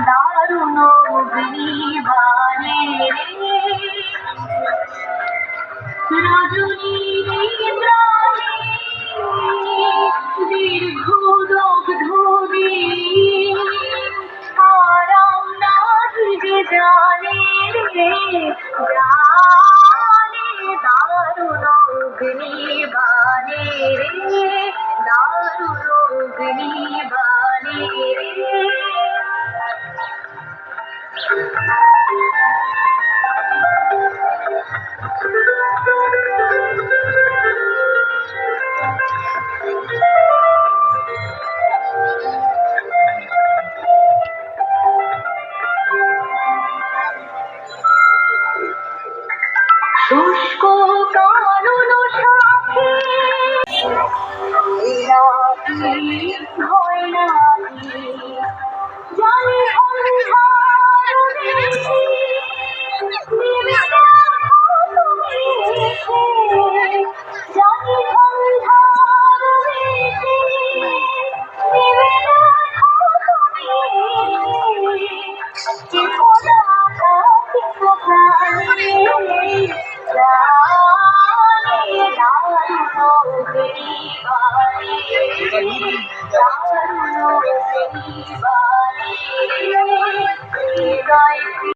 দারুণ অগ্নিবাণে রজনী দীর্ঘ দগ্ধে আরাম নাহি যে জানে দারুণ অগ্নিবাণে দারুণ অগ্নিবাণে শুষ্ক কানন সাথে হয় নাহি জানি অন্ধকার বেশি দিবে জানি অন্ধকার বেশি দিবে কি খোদা কি প্রাণী দারুণ